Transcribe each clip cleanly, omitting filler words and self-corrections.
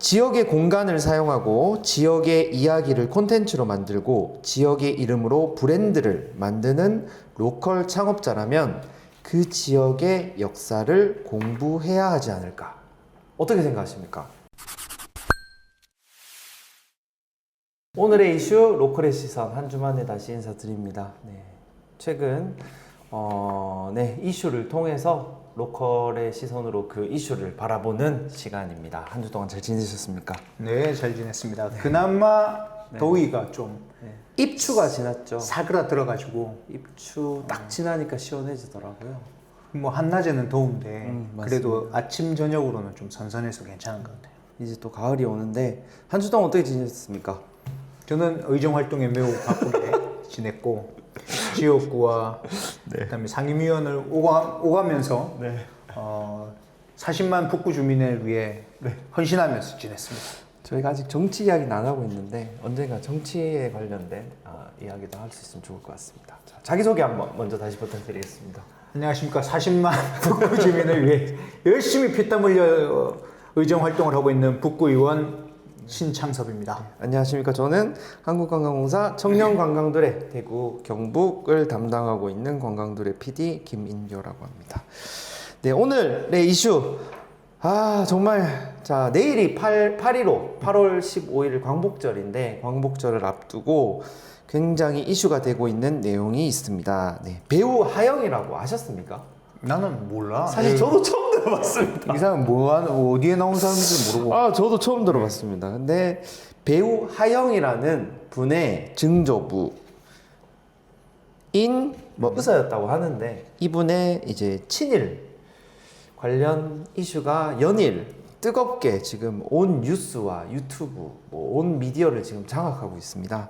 지역의 공간을 사용하고 지역의 이야기를 콘텐츠로 만들고 지역의 이름으로 브랜드를 만드는 로컬 창업자라면 그 지역의 역사를 공부해야 하지 않을까? 어떻게 생각하십니까? 오늘의 이슈 로컬의 시선 한 주만에 다시 인사드립니다. 네, 최근 이슈를 통해서 로컬의 시선으로 그 이슈를 바라보는 시간입니다. 한 주 동안 잘 지내셨습니까? 네, 잘 지냈습니다. 그나마 더위가 좀 입추가 지났죠. 사그라들어가지고 입추 딱 지나니까 시원해지더라고요. 뭐 한낮에는 더운데 그래도 맞습니다. 아침 저녁으로는 좀 선선해서 괜찮은 것 같아요. 이제 또 가을이 오는데 한 주 동안 어떻게 지내셨습니까? 저는 의정 활동에 매우 바쁘게 지냈고 지역구와 그다음에 상임위원을 오가면서 40만 북구 주민을 위해 헌신하면서 지냈습니다. 저희가 아직 정치 이야기는 안 하고 있는데 언젠가 정치에 관련된 이야기도 할 수 있으면 좋을 것 같습니다. 자, 자기소개 한번 먼저 다시 부탁드리겠습니다. 안녕하십니까. 40만 북구 주민을 위해 열심히 피땀 흘려 의정 활동을 하고 있는 북구의원 신창섭입니다. 안녕하십니까. 저는 한국관광공사 청년관광도래 대구 경북을 담당하고 있는 관광도래 PD 김인교라고 합니다. 네, 오늘의 이슈 정말 자 내일이 8.15 8월 15일 광복절인데 광복절을 앞두고 굉장히 이슈가 되고 있는 내용이 있습니다. 네, 배우 하영이라고 아셨습니까? 나는 몰라. 사실 저도 처음 들어봤습니다. 이 사람 어디에 나온 사람인지 모르고. 저도 처음 들어봤습니다. 근데 배우 하영이라는 분의 증조부인 의사였다고 하는데 이분의 이제 친일 관련 이슈가 연일 뜨겁게 지금 온 뉴스와 유튜브, 온 미디어를 지금 장악하고 있습니다.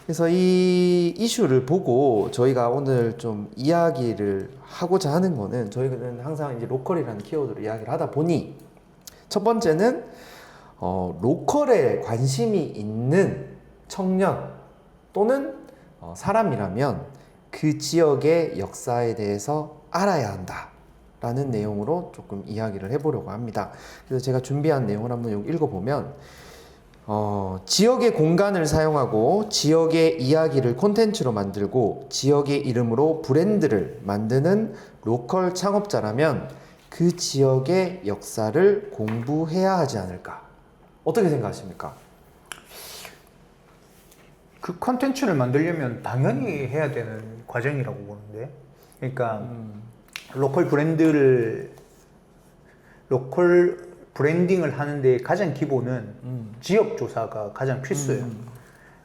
그래서 이 이슈를 보고 저희가 오늘 좀 이야기를 하고자 하는 거는 저희는 항상 이제 로컬이라는 키워드로 이야기를 하다 보니 첫 번째는 로컬에 관심이 있는 청년 또는 사람이라면 그 지역의 역사에 대해서 알아야 한다. 라는 내용으로 조금 이야기를 해보려고 합니다. 그래서 제가 준비한 내용을 한번 읽어보면 지역의 공간을 사용하고 지역의 이야기를 콘텐츠로 만들고 지역의 이름으로 브랜드를 만드는 로컬 창업자라면 그 지역의 역사를 공부해야 하지 않을까? 어떻게 생각하십니까? 그 컨텐츠를 만들려면 당연히 해야 되는 과정이라고 보는데, 그러니까 로컬 브랜딩을 하는데 가장 기본은 지역 조사가 가장 필수예요.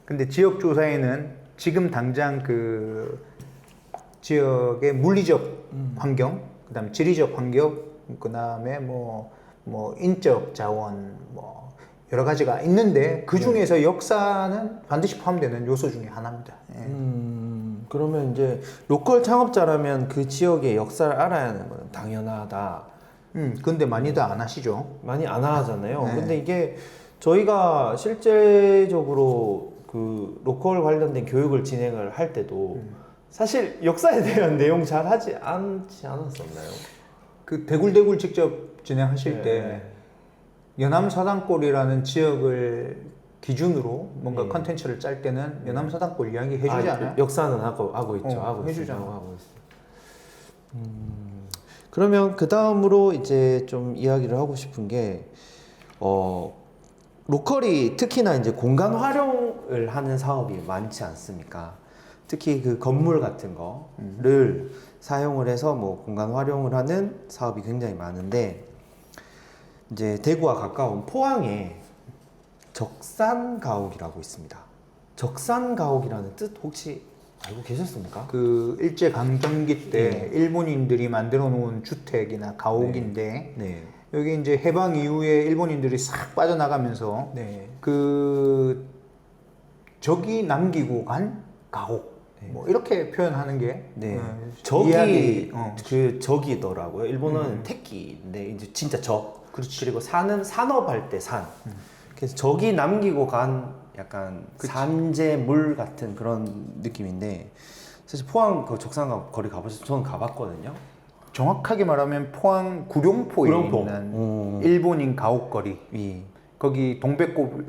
근데 지역 조사에는 지금 당장 그 지역의 물리적 환경, 그다음에 지리적 환경, 그다음에 뭐 인적 자원, 여러 가지가 있는데 그 중에서 역사는 반드시 포함되는 요소 중에 하나입니다. 예. 그러면 이제 로컬 창업자라면 그 지역의 역사를 알아야 하는 건 당연하다. 근데 많이들 안 하시죠? 많이 안 하잖아요. 네. 근데 이게 저희가 실제적으로 그 로컬 관련된 교육을 진행을 할 때도 사실 역사에 대한 내용 잘 하지 않지 않았었나요? 그 대굴대굴 직접 진행하실 네. 때 연암사당골이라는 지역을 기준으로 뭔가 컨텐츠를 짤 때는 연암사당골 이야기 해주지 않아요? 역사는 하고 있죠. 하고 해주잖아. 하고 있어요. 그러면 그 다음으로 이제 좀 이야기를 하고 싶은 게 로컬이 특히나 이제 공간 활용을 하는 사업이 많지 않습니까? 특히 그 건물 같은 거를 사용을 해서 공간 활용을 하는 사업이 굉장히 많은데 이제 대구와 가까운 포항에 적산가옥이라고 있습니다. 적산가옥이라는 뜻 혹시 알고 계셨습니까? 그 일제 강점기 때 일본인들이 만들어 놓은 주택이나 가옥인데 네. 여기 이제 해방 이후에 일본인들이 싹 빠져나가면서 그 적이 남기고 간 가옥 이렇게 표현하는 게 적이 그 적이더라고요. 일본어는 택기인데 이제 진짜 적. 그렇지. 그리고 산은 산업할 때 산. 그래서 적이 남기고 간 약간 산재물 같은 그런 느낌인데 사실 포항 그 적산가 거리 가보셨어요? 저는 가봤거든요. 정확하게 말하면 포항 구룡포에 구룡포. 있는 일본인 가옥거리. 거기 동백꽃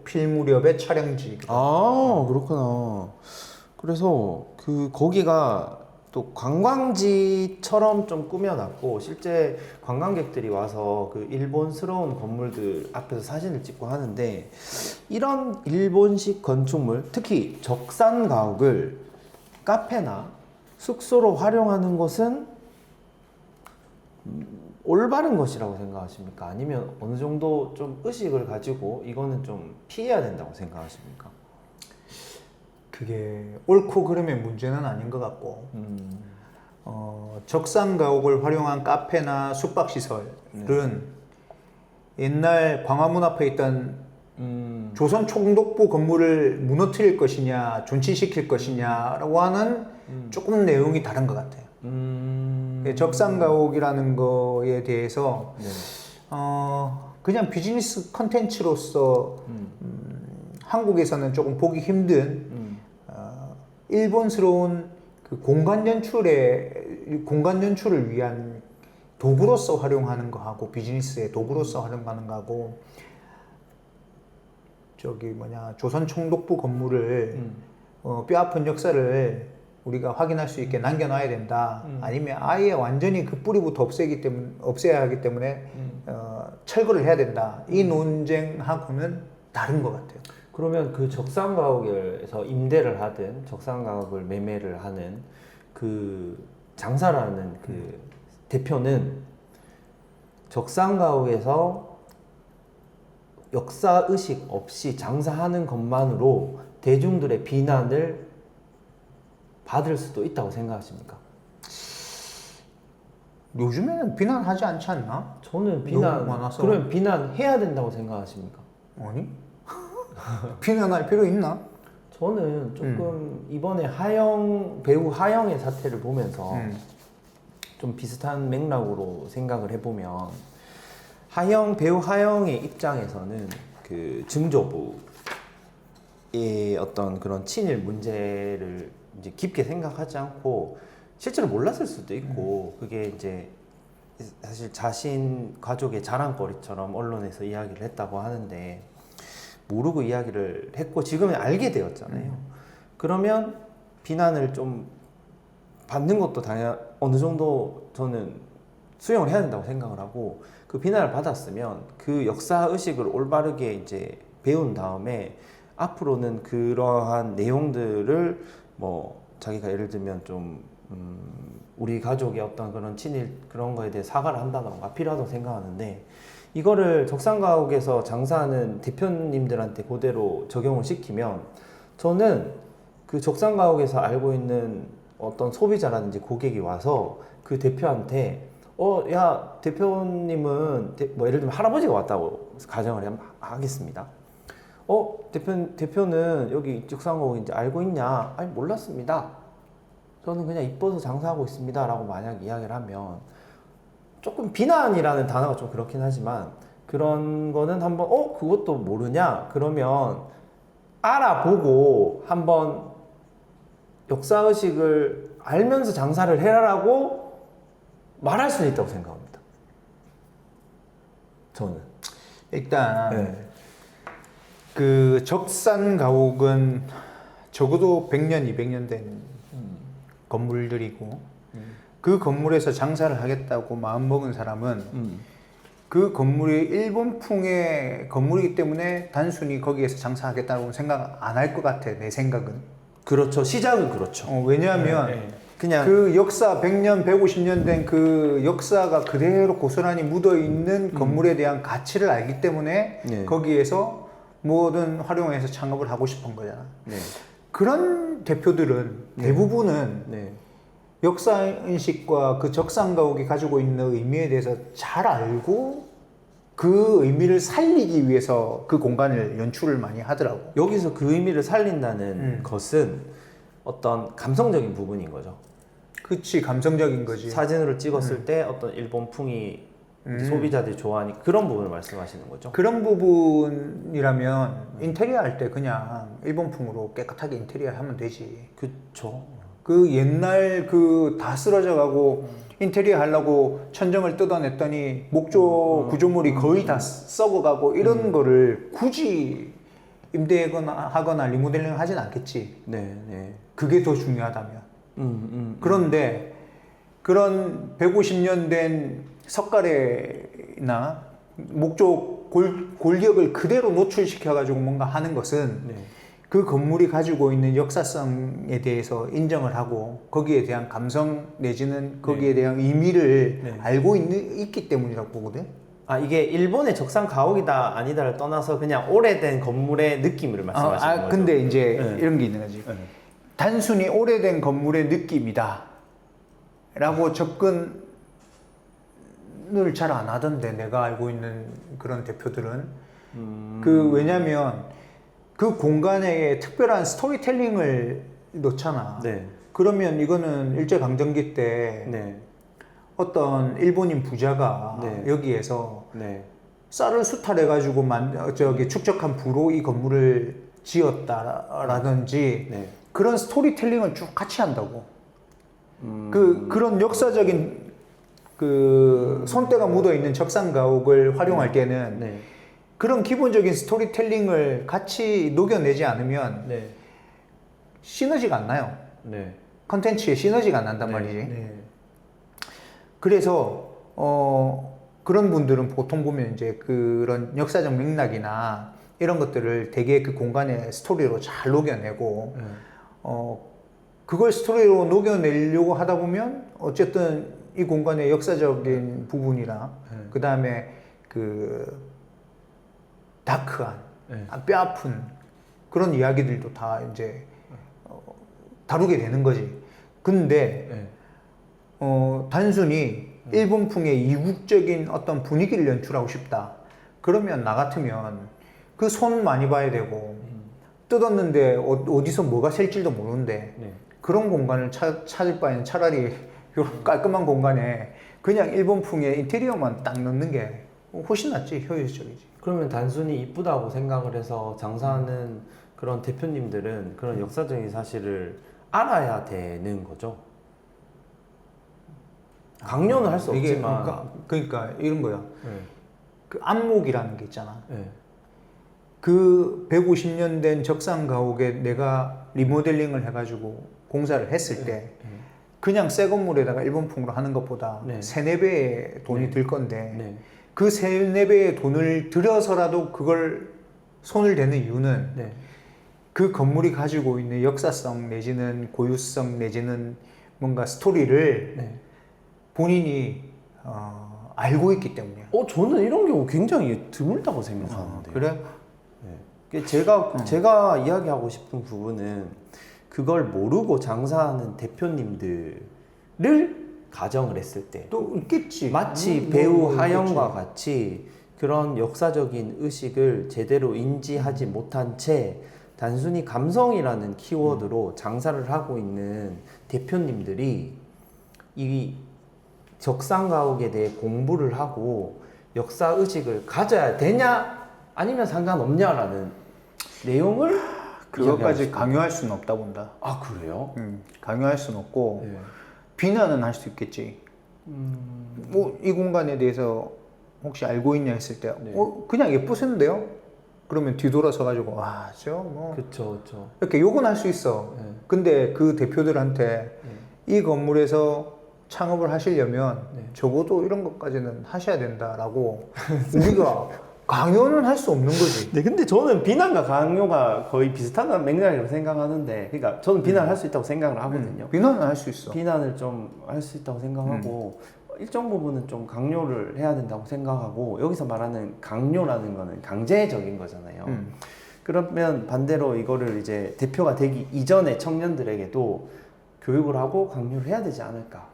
필 무렵의 촬영지. 아, 그렇구나. 그래서 그 거기가 또 관광지처럼 좀 꾸며놨고 실제 관광객들이 와서 그 일본스러운 건물들 앞에서 사진을 찍고 하는데 이런 일본식 건축물, 특히 적산가옥을 카페나 숙소로 활용하는 것은 올바른 것이라고 생각하십니까? 아니면 어느 정도 좀 의식을 가지고 이거는 좀 피해야 된다고 생각하십니까? 그게 옳고 그름의 문제는 아닌 것 같고 적산가옥을 활용한 카페나 숙박시설은 옛날 광화문 앞에 있던 조선 총독부 건물을 무너뜨릴 것이냐 존치시킬 것이냐라고 하는 조금 내용이 다른 것 같아요. 적산가옥이라는 거에 대해서 네. 그냥 비즈니스 컨텐츠로서 한국에서는 조금 보기 힘든 일본스러운 그 공간 연출을 위한 도구로서 활용하는 거하고 비즈니스의 도구로서 활용하는 거하고 조선 총독부 건물을 뼈아픈 역사를 우리가 확인할 수 있게 남겨놔야 된다. 아니면 아예 완전히 그 뿌리부터 없애야 하기 때문에 철거를 해야 된다. 이 논쟁하고는 다른 것 같아요. 그러면 그 적산가옥에서 임대를 하든 적산가옥을 매매를 하는 그 장사를 하는 그 대표는 적산가옥에서 역사의식 없이 장사하는 것만으로 대중들의 비난을 받을 수도 있다고 생각하십니까? 요즘에는 비난하지 않지 않나? 저는 너무 많아서. 그러면 비난해야 된다고 생각하십니까? 아니? 비난할 필요 있나? 저는 조금 이번에 배우 하영의 사태를 보면서 좀 비슷한 맥락으로 생각을 해보면 배우 하영의 입장에서는 그 증조부의 어떤 그런 친일 문제를 이제 깊게 생각하지 않고 실제로 몰랐을 수도 있고 그게 이제 사실 자신 가족의 자랑거리처럼 언론에서 이야기를 했다고 하는데 모르고 이야기를 했고 지금은 알게 되었잖아요. 그러면 비난을 좀 받는 것도 어느 정도 저는 수용을 해야 된다고 생각을 하고 그 비난을 받았으면 그 역사 의식을 올바르게 이제 배운 다음에 앞으로는 그러한 내용들을 뭐 자기가 예를 들면 좀 우리 가족의 어떤 그런 친일 그런 거에 대해 사과를 한다던가 필요하다고 생각하는데 이거를 적산가옥에서 장사하는 대표님들한테 그대로 적용을 시키면 저는 그 적산가옥에서 알고 있는 어떤 소비자라든지 고객이 와서 그 대표한테 야 대표님은 뭐 예를 들면 할아버지가 왔다고 가정을 하겠습니다. 대표는 여기 적산가옥인지 알고 있냐? 아니 몰랐습니다. 저는 그냥 이뻐서 장사하고 있습니다 라고 만약 이야기를 하면 조금 비난이라는 단어가 좀 그렇긴 하지만 그런 거는 한번 그것도 모르냐? 그러면 알아보고 한번 역사의식을 알면서 장사를 해라라고 말할 수는 있다고 생각합니다. 저는 일단 그 적산가옥은 적어도 100년, 200년 된 건물들이고 그 건물에서 장사를 하겠다고 마음먹은 사람은 그 건물이 일본풍의 건물이기 때문에 단순히 거기에서 장사하겠다고 생각 안 할 것 같아. 내 생각은. 그렇죠. 시작은 그렇죠. 왜냐하면 그냥 그 역사 100년, 150년 된 그 역사가 그대로 고스란히 묻어 있는 건물에 대한 가치를 알기 때문에 거기에서 뭐든 활용해서 창업을 하고 싶은 거잖아. 그런 대표들은 대부분은 역사인식과 그 적산가옥이 가지고 있는 의미에 대해서 잘 알고 그 의미를 살리기 위해서 그 공간을 연출을 많이 하더라고. 여기서 그 의미를 살린다는 것은 어떤 감성적인 부분인 거죠. 그치, 감성적인 거지. 사진으로 찍었을 때 어떤 일본풍이 소비자들이 좋아하니 그런 부분을 말씀하시는 거죠. 그런 부분이라면 인테리어 할 때 그냥 일본풍으로 깨끗하게 인테리어 하면 되지. 그쵸. 그 옛날 그 다 쓰러져 가고 인테리어 하려고 천정을 뜯어냈더니 목조 구조물이 거의 다 썩어가고 이런 거를 굳이 임대하거나 리모델링을 하진 않겠지. 네, 네. 그게 더 중요하다면. 그런데 그런 150년 된 석가래나 목조 골격을 그대로 노출시켜가지고 뭔가 하는 것은 네. 그 건물이 가지고 있는 역사성에 대해서 인정을 하고 거기에 대한 감성 내지는 거기에 대한 의미를 네. 알고 있기 때문이라고 보거든. 아, 이게 일본의 적상 가옥이다 아니다를 떠나서 그냥 오래된 건물의 느낌을 말씀하시는 거죠? 근데 이제 네. 이런 게 있는 거지. 네. 단순히 오래된 건물의 느낌이다 라고 접근을 잘 안 하던데, 내가 알고 있는 그런 대표들은. 왜냐면 그 공간에 특별한 스토리텔링을 넣잖아. 네. 그러면 이거는 일제강점기 때 네. 어떤 일본인 부자가 네. 여기에서 네. 쌀을 수탈해가지고 축적한 부로 이 건물을 지었다라든지 네. 그런 스토리텔링을 쭉 같이 한다고. 그런 역사적인 그 손때가 묻어 있는 적상가옥을 활용할 때는 네. 그런 기본적인 스토리텔링을 같이 녹여내지 않으면 네. 시너지가 안 나요. 네. 컨텐츠에 시너지가 안 난단 네. 말이지. 네. 그래서 그런 분들은 보통 보면 이제 그런 역사적 맥락이나 이런 것들을 되게 그 공간의 스토리로 잘 녹여내고 네. 그걸 스토리로 녹여내려고 하다 보면 어쨌든 이 공간의 역사적인 부분이나 그 다음에 그 다크한 뼈아픈 그런 이야기들도 다 이제 다루게 되는 거지. 근데 단순히 일본풍의 이국적인 어떤 분위기를 연출하고 싶다. 그러면 나 같으면 그 손 많이 봐야 되고 뜯었는데 어디서 뭐가 셀지도 모르는데 네. 그런 공간을 찾을 바에는 차라리 이런 깔끔한 공간에 그냥 일본풍의 인테리어만 딱 넣는 게 훨씬 낫지, 효율적이지. 그러면 단순히 이쁘다고 생각을 해서 장사하는 그런 대표님들은 그런 역사적인 사실을 알아야 되는 거죠. 강요는 할 수 없지만. 그러니까 이런 거야. 네. 그 안목이라는 게 있잖아. 네. 그 150년 된 적상가옥에 내가 리모델링을 해가지고 공사를 했을 때 그냥 새 건물에다가 일본풍으로 하는 것보다 네. 3-4배의 돈이 네. 들 건데 네. 그 3-4배의 돈을 들여서라도 그걸 손을 대는 이유는 네. 그 건물이 가지고 있는 역사성 내지는 고유성 내지는 뭔가 스토리를 네. 본인이 알고 있기 때문이야. 저는 이런 경우 굉장히 드물다고 생각하는데요. 그래? 네. 제가 이야기하고 싶은 부분은 그걸 모르고 장사하는 대표님들을 가정을 했을 때 또 있겠지. 마치 배우 있겠지. 하영과 같이 그런 역사적인 의식을 제대로 인지하지 못한 채 단순히 감성이라는 키워드로 장사를 하고 있는 대표님들이 이 적상가옥에 대해 공부를 하고 역사 의식을 가져야 되냐 아니면 상관없냐라는 내용을 그것까지 강요할 수는 없다 본다. 아, 그래요? 강요할 수는 없고 네. 비난은 할 수 있겠지. 뭐 이 공간에 대해서 혹시 알고 있냐 했을 때 네. 그냥 예쁘신데요? 그러면 뒤돌아서 가지고 뭐 그쵸, 그쵸. 이렇게 욕은 할 수 있어. 네. 근데 그 대표들한테 이 건물에서 창업을 하시려면 적어도 이런 것까지는 하셔야 된다라고 우리가 강요는 할 수 없는 거지. 네, 근데 저는 비난과 강요가 거의 비슷한 맥락이라고 생각하는데, 그러니까 저는 비난을 할 수 있다고 생각을 하거든요. 비난은 할 수 있어. 비난을 좀 할 수 있다고 생각하고, 일정 부분은 좀 강요를 해야 된다고 생각하고, 여기서 말하는 강요라는 거는 강제적인 거잖아요. 그러면 반대로 이거를 이제 대표가 되기 이전에 청년들에게도 교육을 하고 강요를 해야 되지 않을까.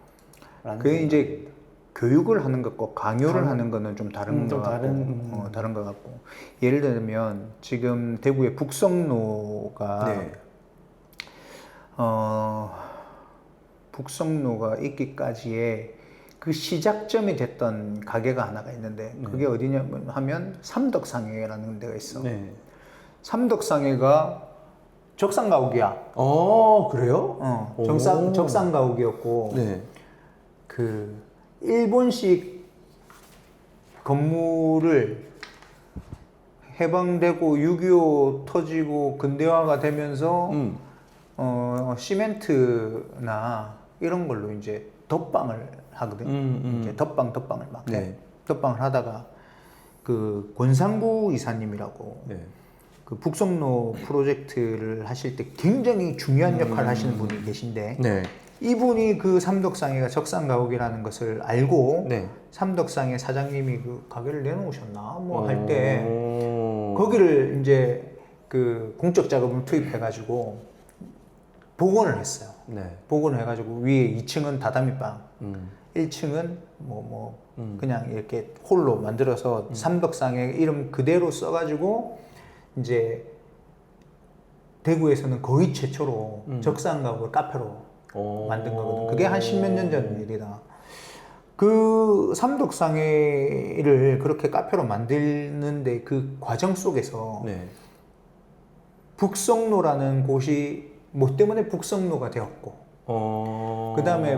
그게 이제 교육을 하는 것과 강요를 하는 거는 좀 다른 것 같고, 다른 것 같고. 예를 들면 지금 대구의 북성로가 네. 북성로가 있기까지의 그 시작점이 됐던 가게가 하나가 있는데 그게 어디냐면 하면 삼덕상회라는 데가 있어. 네. 삼덕상회가 적상가옥이야. 그래요? 적상가옥이었고 네. 그 일본식 건물을 해방되고 6.25 터지고 근대화가 되면서 시멘트나 이런 걸로 이제 덧방을 하거든. 이제 덧방을 막 해. 네. 덧방을 하다가 그 권상구 이사님이라고 네. 그 북성로 프로젝트를 하실 때 굉장히 중요한 역할을 하시는 분이 계신데 네. 이분이 그 삼덕상해가 적산가옥이라는 것을 알고 네. 삼덕상해 사장님이 그 가게를 내놓으셨나 뭐 할 때 오. 거기를 이제 그 공적 자금을 투입해가지고 복원을 했어요. 네. 복원을 해가지고 위에 2층은 다다미방, 1층은 뭐 그냥 이렇게 홀로 만들어서 삼덕상해 이름 그대로 써가지고 이제 대구에서는 거의 최초로 적산가옥을 카페로 오. 만든 거거든. 그게 한 10몇 년 전 일이다. 그 삼덕상해를 그렇게 카페로 만드는데 그 과정 속에서 네. 북성로라는 곳이 뭐 때문에 북성로가 되었고, 그 다음에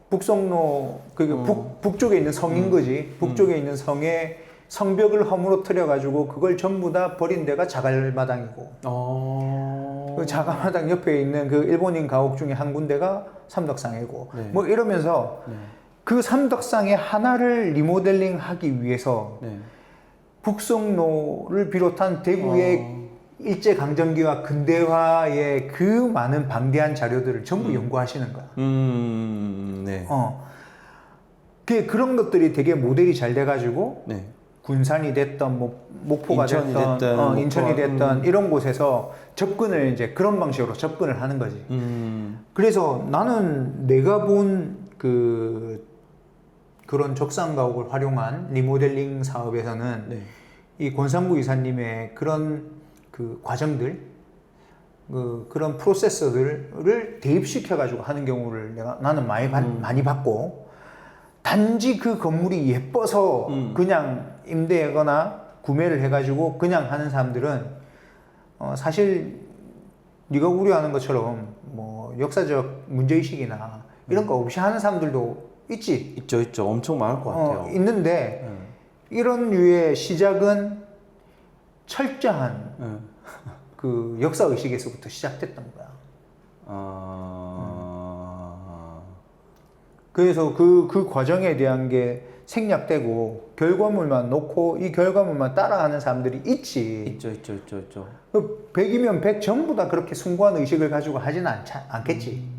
북성로, 그게 북쪽에 있는 성인 거지. 북쪽에 있는 성에 성벽을 허물어뜨려가지고 그걸 전부 다 버린 데가 자갈마당이고, 그 자갈마당 옆에 있는 그 일본인 가옥 중에 한 군데가 삼덕상해고, 네. 뭐 이러면서 네. 그 삼덕상해 하나를 리모델링 하기 위해서 네. 북성로를 비롯한 대구의 일제강점기와 근대화의 그 많은 방대한 자료들을 전부 연구하시는 거야. 네. 그런 것들이 되게 모델이 잘 돼가지고 네. 군산이 됐던 뭐 목포가 인천이 됐던 됐든, 인천이 목포가, 됐던 이런 곳에서 접근을 이제 그런 방식으로 접근을 하는 거지. 그래서 나는 내가 본 그런 적산가옥을 활용한 리모델링 사업에서는 네. 이 권상구 이사님의 그런 그 과정들, 그런 프로세서들을 대입시켜 가지고 하는 경우를 나는 많이 봤고, 단지 그 건물이 예뻐서 그냥 임대하거나 구매를 해가지고 그냥 하는 사람들은 사실 네가 우려하는 것처럼 뭐 역사적 문제의식이나 이런 거 없이 하는 사람들도 있지. 있죠. 엄청 많을 것 같아요. 있는데 이런 류의 시작은 철저한 그 역사 의식에서부터 시작됐던 거야. 그래서 그 과정에 대한 게 생략되고 결과물만 놓고 이 결과물만 따라가는 사람들이 있지. 있죠. 100이면 100 전부 다 그렇게 숭고한 의식을 가지고 하지는 않겠지.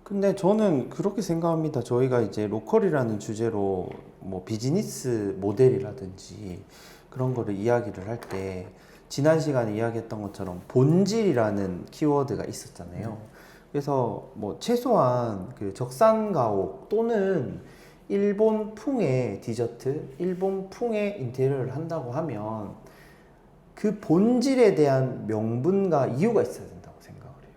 근데 저는 그렇게 생각합니다. 저희가 이제 로컬이라는 주제로 뭐 비즈니스 모델이라든지 그런 거를 이야기를 할 때 지난 시간에 이야기했던 것처럼 본질이라는 키워드가 있었잖아요. 그래서 뭐 최소한 그 적산가옥 또는 일본풍의 디저트, 일본풍의 인테리어를 한다고 하면 그 본질에 대한 명분과 이유가 있어야 된다고 생각을 해요.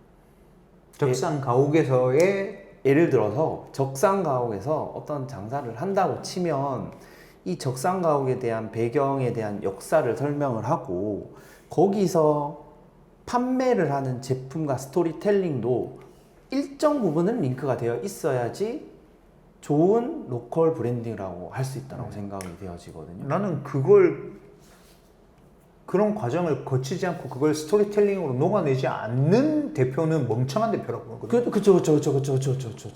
적산가옥에서의 예를 들어서 적산가옥에서 어떤 장사를 한다고 치면 이 적산가옥에 대한 배경에 대한 역사를 설명을 하고 거기서 판매를 하는 제품과 스토리텔링도 일정 부분은 링크가 되어 있어야지 좋은 로컬 브랜딩이라고 할 수 있다고 생각이 되어지거든요. 나는 그런 과정을 거치지 않고 그걸 스토리텔링으로 녹아내지 않는 대표는 멍청한 대표라고 보거든. 그쵸.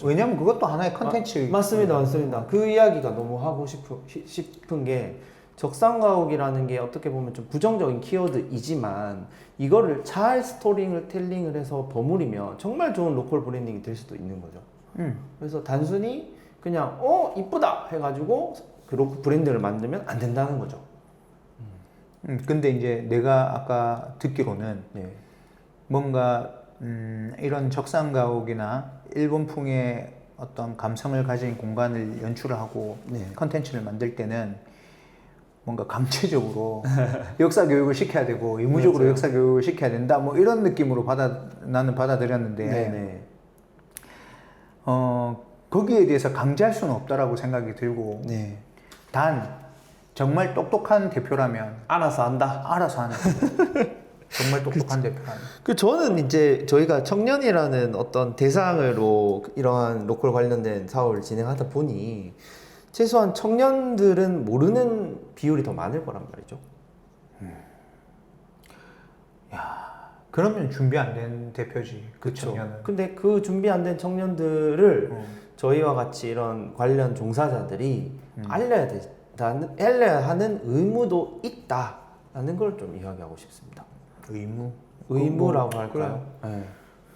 왜냐면 그것도 하나의 컨텐츠. 맞습니다. 그 이야기가 너무 하고 싶은 게 적산가옥이라는 게 어떻게 보면 좀 부정적인 키워드이지만 이거를 잘 스토리텔링을 해서 버무리면 정말 좋은 로컬 브랜딩이 될 수도 있는 거죠. 그래서 단순히 그냥 이쁘다 해가지고 그 로컬 브랜드를 만들면 안 된다는 거죠. 근데 이제 내가 아까 듣기로는 네. 뭔가 이런 적산가옥이나 일본풍의 어떤 감성을 가진 공간을 연출을 하고 네. 컨텐츠를 만들 때는 뭔가 강제적으로 역사 교육을 시켜야 되고 의무적으로 그렇죠. 역사 교육을 시켜야 된다 뭐 이런 느낌으로 나는 받아들였는데 네네. 거기에 대해서 강제할 수는 없다라고 생각이 들고 네. 단 정말 똑똑한 대표라면 알아서 한다. 알아서 하는 거예요. 정말 똑똑한 대표라는. 그 저는 이제 저희가 청년이라는 어떤 대상으로 이러한 로컬 관련된 사업을 진행하다 보니 최소한 청년들은 모르는 비율이 더 많을 거란 말이죠. 그러면 준비 안 된 대표지. 그 그쵸. 청년은. 근데 그 준비 안 된 청년들을 저희와 같이 이런 관련 종사자들이 알려야 하는 의무도 있다라는 걸 좀 이야기하고 싶습니다. 의무라고 할까요? 네.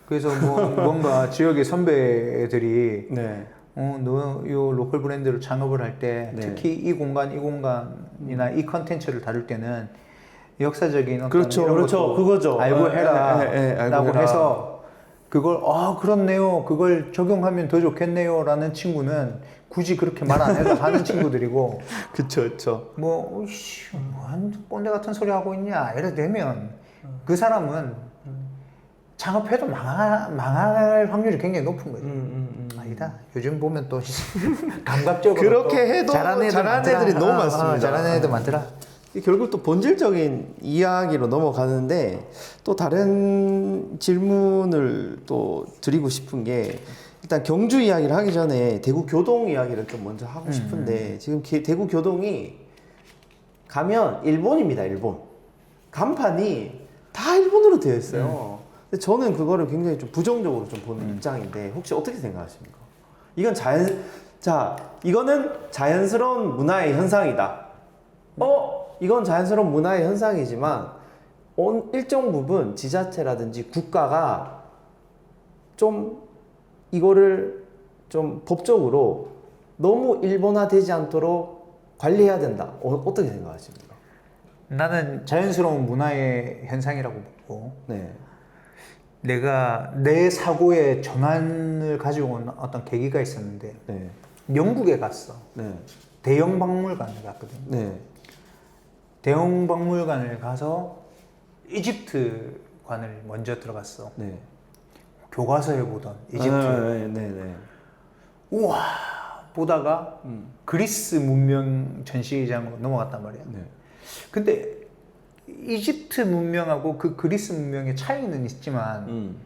그래서 뭐 뭔가 지역의 선배들이 네. 너 요 로컬 브랜드를 창업을 할 때 네. 특히 이 공간이나 이 컨텐츠를 다룰 때는 역사적인 어떤 그렇죠, 이런 그렇죠. 것도 그거죠. 알고 해라 알고 라고 해라. 해서 그걸 그렇네요. 그걸 적용하면 더 좋겠네요 라는 친구는 굳이 그렇게 말 안 해도 하는 친구들이고 그쵸, 그쵸. 뭐 꼰대 같은 소리 하고 있냐 이래 되면 그 사람은 창업해도 망할 확률이 굉장히 높은 거죠. 아니다. 요즘 보면 또 감각적으로 그렇게 또 해도 잘하는 잘하는 애들이 너무 많습니다. 잘하는 애들 많더라. 결국 또 본질적인 이야기로 넘어가는데 또 다른 질문을 또 드리고 싶은 게 일단 경주 이야기를 하기 전에 대구 교동 이야기를 좀 먼저 하고 싶은데 지금 대구 교동이 가면 일본입니다. 일본 간판이 다 일본어로 되어 있어요. 근데 저는 그거를 굉장히 좀 부정적으로 좀 보는 입장인데 혹시 어떻게 생각하십니까? 이건 이거는 자연스러운 문화의 현상이다. 이건 자연스러운 문화의 현상이지만 일정 부분 지자체라든지 국가가 좀 이거를 좀 법적으로 너무 일본화되지 않도록 관리해야 된다. 어떻게 생각하십니까? 나는 자연스러운 문화의 현상이라고 보고 네. 내가 내 사고의 전환을 가지고 온 어떤 계기가 있었는데 네. 영국에 갔어. 네. 대형 박물관을 갔거든. 네. 대형 박물관을 가서 이집트관을 먼저 들어갔어. 네. 교과서에 보던 이집트. 네. 네. 우와 보다가 그리스 문명 전시장으로 넘어갔단 말이야. 네. 근데 이집트 문명하고 그 그리스 문명의 차이는 있지만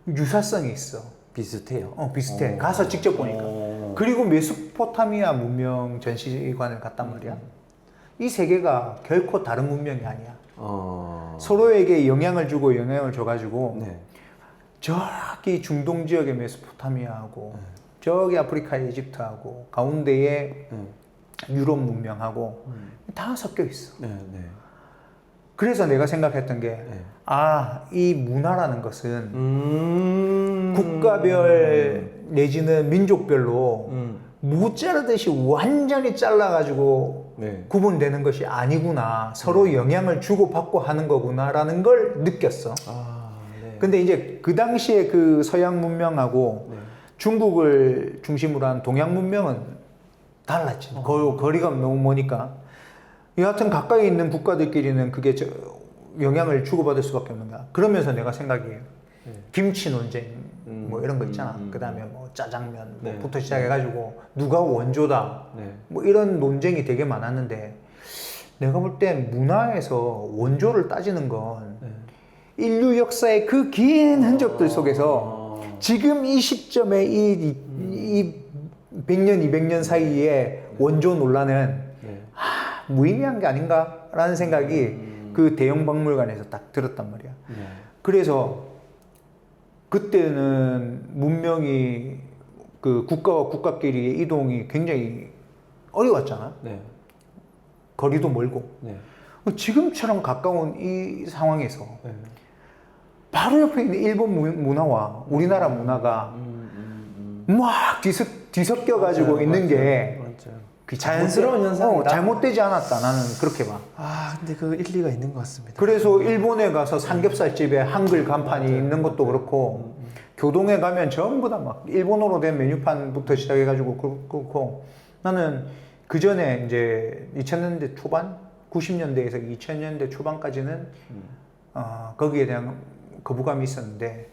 유사성이 있어. 비슷해요. 비슷해. 가서 직접 보니까. 그리고 메소포타미아 문명 전시관을 갔단 말이야. 이 세 개가 결코 다른 문명이 아니야. 서로에게 영향을 주고 영향을 줘가지고 네. 저기 중동 지역의 메소포타미아하고 저기 아프리카의 이집트하고 가운데에 유럽 문명하고 다 섞여 있어. 네. 네. 그래서 내가 생각했던 게 이 문화라는 것은 국가별 내지는 민족별로 무 자르듯이 완전히 잘라가지고 네. 구분되는 것이 아니구나. 서로 영향을 주고받고 하는 거구나라는 걸 느꼈어. 네. 근데 이제 그 당시에 그 서양 문명하고 중국을 중심으로 한 동양 문명은 달랐지. 거리가 너무 머니까. 여하튼 가까이 있는 국가들끼리는 그게 영향을 주고받을 수밖에 없는 거야. 그러면서 내가 생각이 김치 논쟁 뭐 이런 거 있잖아. 그 다음에 뭐 짜장면 뭐부터 시작해가지고 누가 원조다. 뭐 이런 논쟁이 되게 많았는데 내가 볼 땐 문화에서 원조를 따지는 건 인류 역사의 그 긴 흔적들 속에서 지금 이 시점에 이 100년, 200년 사이에 원조 논란은 무의미한 게 아닌가라는 생각이 그 대형 박물관에서 딱 들었단 말이야. 그래서 그때는 문명이 그 국가와 국가끼리의 이동이 굉장히 어려웠잖아. 거리도 멀고. 지금처럼 가까운 이 상황에서 바로 옆에 있는 일본 문화와 우리나라 문화가 막 뒤섞여 가지고 있는 게 자연스러운 현상이다. 잘못되지 않았다. 나는 그렇게 봐. 근데 그 일리가 있는 것 같습니다. 그래서 일본에 가서 삼겹살집에 한글 간판이 있는 것도 그렇고 교동에 가면 전부 다 막 일본어로 된 메뉴판부터 시작해가지고 그렇고 나는 그 전에 이제 2000년대 초반, 90년대에서 2000년대 초반까지는 거기에 대한 거부감이 있었는데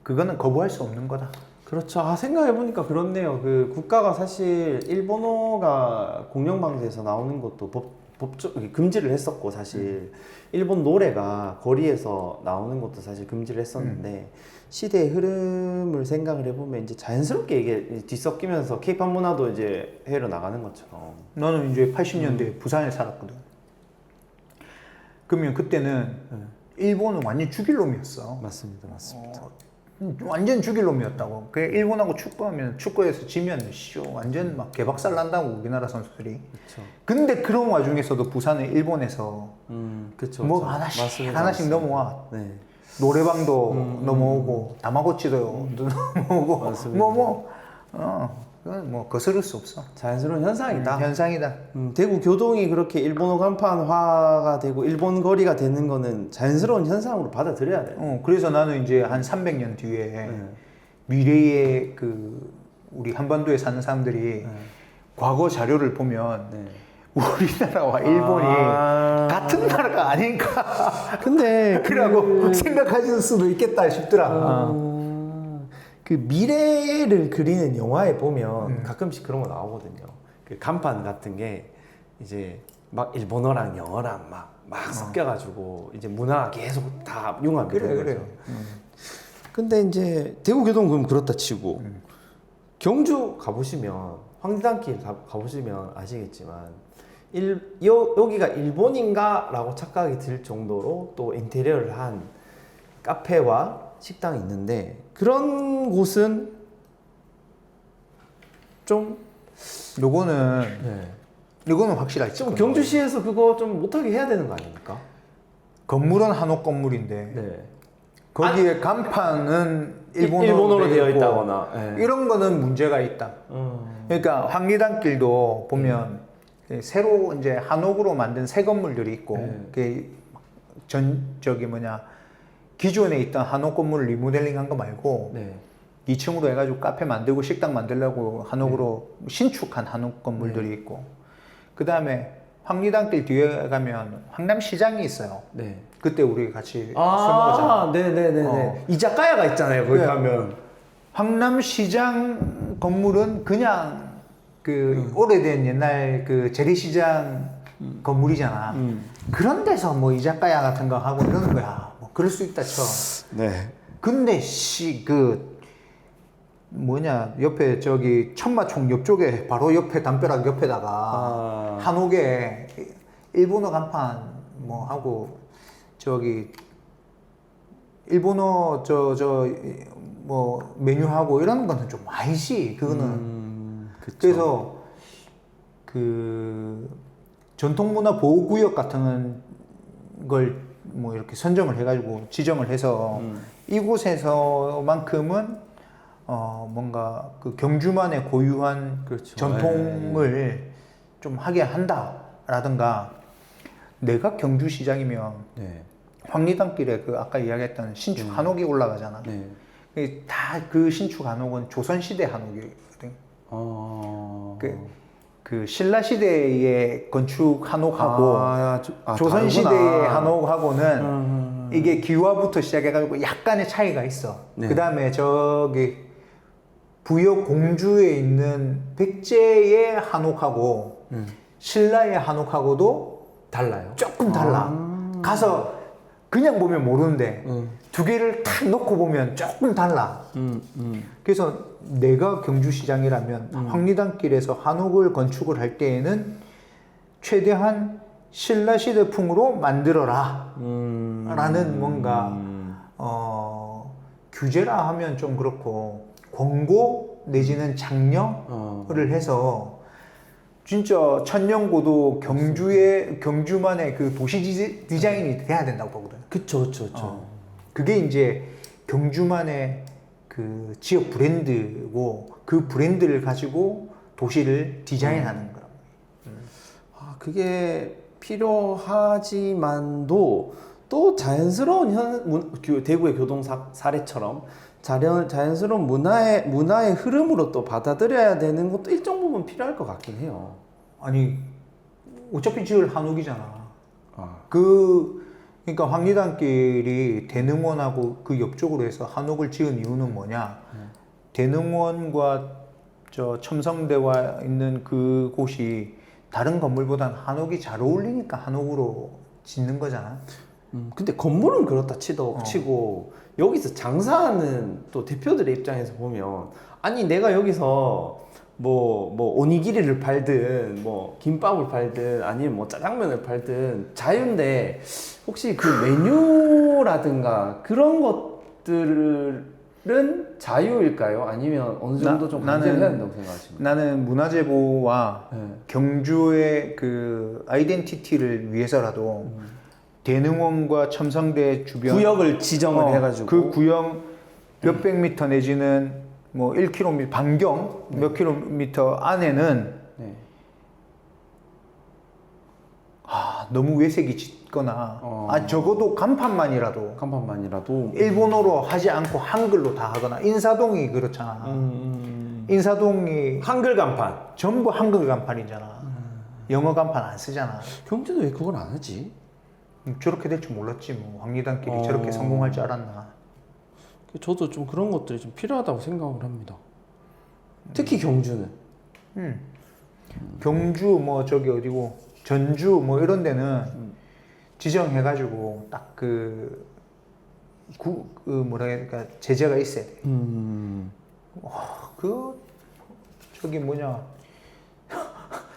그거는 거부할 수 없는 거다. 그렇죠. 아, 생각해보니까 그렇네요. 그 국가가 사실 일본어가 공영방송에서 나오는 것도 법적 금지를 했었고, 사실 일본 노래가 거리에서 나오는 것도 사실 금지를 했었는데 시대의 흐름을 생각을 해보면 이제 자연스럽게 이게 뒤섞이면서 케이팝 문화도 이제 해외로 나가는 것처럼. 나는 이제 80년대 부산에 살았거든. 그러면 그때는 일본은 완전 죽일 놈이었어. 맞습니다, 맞습니다. 완전 죽일 놈이었다고. 그 일본하고 축구하면 축구에서 지면 완전 막 개박살 난다고 우리나라 선수들이. 그렇죠. 근데 그런 와중에서도 부산은 일본에서 그렇죠. 뭐 그렇죠. 하나씩 맞습니다, 하나씩 맞습니다. 넘어와. 네. 노래방도 넘어오고 다마고치도 넘어오고 맞습니다. 그건 뭐 거스를 수 없어. 자연스러운 현상이다. 현상이다. 대구 교동이 그렇게 일본어 간판화가 되고 일본 거리가 되는 거는 자연스러운 현상으로 받아들여야 돼요. 그래서 나는 이제 한 300년 뒤에 미래의 그 우리 한반도에 사는 사람들이 과거 자료를 보면 네. 우리나라와 일본이 같은 나라가 아닌가. 근데 그라고 생각하실 수도 있겠다 싶더라. 그 미래를 그리는 영화에 보면 가끔씩 그런 거 나오거든요. 그 간판 같은 게 이제 막 일본어랑 영어랑 막 섞여가지고 이제 문화가 계속 다 융합이 되는 그래. 거죠. 근데 이제 대구교동 그럼 그렇다 치고 경주 가보시면 황리단길 가보시면 아시겠지만 여기가 일본인가라고 착각이 들 정도로 또 인테리어를 한 카페와 식당이 있는데 그런 곳은 좀 요거는 확실하지. 좀 경주시에서 그거 좀 못하게 해야 되는 거 아닙니까? 건물은 한옥 건물인데 네. 거기에 간판은 일본어로 되어 있다거나 이런 거는 문제가 있다. 그러니까 황리단길도 보면 새로 이제 한옥으로 만든 새 건물들이 있고 기존에 있던 한옥 건물 리모델링한 거 말고 2층으로 해가지고 카페 만들고 식당 만들려고 한옥으로 신축한 한옥 건물들이 있고 그 다음에 황리단길 뒤에 가면 황남시장이 있어요. 그때 우리 같이 술 먹었잖아. 네네네네. 이자카야가 있잖아요. 거기 가면. 황남시장 건물은 그냥 그 오래된 옛날 그 재래시장 건물이잖아. 그런 데서 뭐 이자카야 같은 거 하고 이러는 거야. 뭐 그럴 수 있다 쳐. 네. 근데 옆에 저기 천마총 옆쪽에 바로 옆에 담벼락 옆에다가 한옥에 일본어 간판 뭐 하고 저기 일본어 뭐 메뉴하고 이러는 거는 좀 아니지. 그거는 그래서 그 전통문화 보호구역 같은 걸 뭐 이렇게 선정을 해가지고 지정을 해서 이곳에서만큼은 뭔가 그 경주만의 고유한 전통을 좀 하게 한다라든가. 내가 경주시장이면 황리단길에 그 아까 이야기했던 신축 한옥이 올라가잖아. 다 그 신축 한옥은 조선시대 한옥이거든. 그 신라시대의 건축 한옥하고 조선시대의 한옥하고는 이게 기와부터 시작해가지고 약간의 차이가 있어. 그 다음에 저기 부여 공주에 있는 백제의 한옥하고 신라의 한옥하고도 달라요. 조금 달라. 가서 그냥 보면 모르는데 두 개를 탁 놓고 보면 조금 달라. 그래서 내가 경주시장이라면 황리단길에서 한옥을 건축을 할 때에는 최대한 신라시대풍으로 만들어라 라는 뭔가 규제라 하면 좀 그렇고 권고 내지는 장려를 해서 진짜 천년고도 경주만의 그 도시 디자인이 돼야 된다고 보거든. 그쵸. 그게 이제 경주만의 그 지역 브랜드고 그 브랜드를 가지고 도시를 디자인하는 거라고. 그게 필요하지만도 또 자연스러운 대구의 교동 사례처럼 자연스러운 문화의 흐름으로 또 받아들여야 되는 것도 일정 부분 필요할 것 같긴 해요. 아니 어차피 지을 한옥이잖아. 그러니까 황리단길이 대능원하고 그 옆쪽으로 해서 한옥을 지은 이유는 뭐냐? 대능원과 저 첨성대와 있는 그 곳이 다른 건물보다는 한옥이 잘 어울리니까 한옥으로 짓는 거잖아. 근데 건물은 그렇다 치고 여기서 장사하는 또 대표들의 입장에서 보면 아니 내가 여기서 뭐 오니기리를 팔든 뭐 김밥을 팔든 아니면 뭐 짜장면을 팔든 자유인데 혹시 그 메뉴라든가 그런 것들은 자유일까요? 아니면 어느 정도 좀 관리를 해야 된다고 생각하십니까? 나는 문화재보와 네. 경주의 그 아이덴티티를 위해서라도 대능원과 첨성대 주변 구역을 지정을 해가지고 그 구역 몇백 미터 내지는 뭐 1km 반경 몇 킬로미터 안에는 네. 너무 외색이 짙거나 적어도 간판만이라도 간판만이라도 일본어로 하지 않고 한글로 다 하거나 인사동이 그렇잖아. 인사동이 한글 간판. 전부 한글 간판이잖아. 영어 간판 안 쓰잖아. 경주도 왜 그걸 안 하지? 저렇게 될 줄 몰랐지 뭐. 황리단길이 저렇게 성공할 줄 알았나. 저도 좀 그런 것들이 좀 필요하다고 생각을 합니다. 특히 경주는. 경주 뭐 저기 어디고 전주 뭐 이런 데는 지정해가지고 딱 그 뭐라 해야 될까 제재가 있어야 돼. 그 저기 뭐냐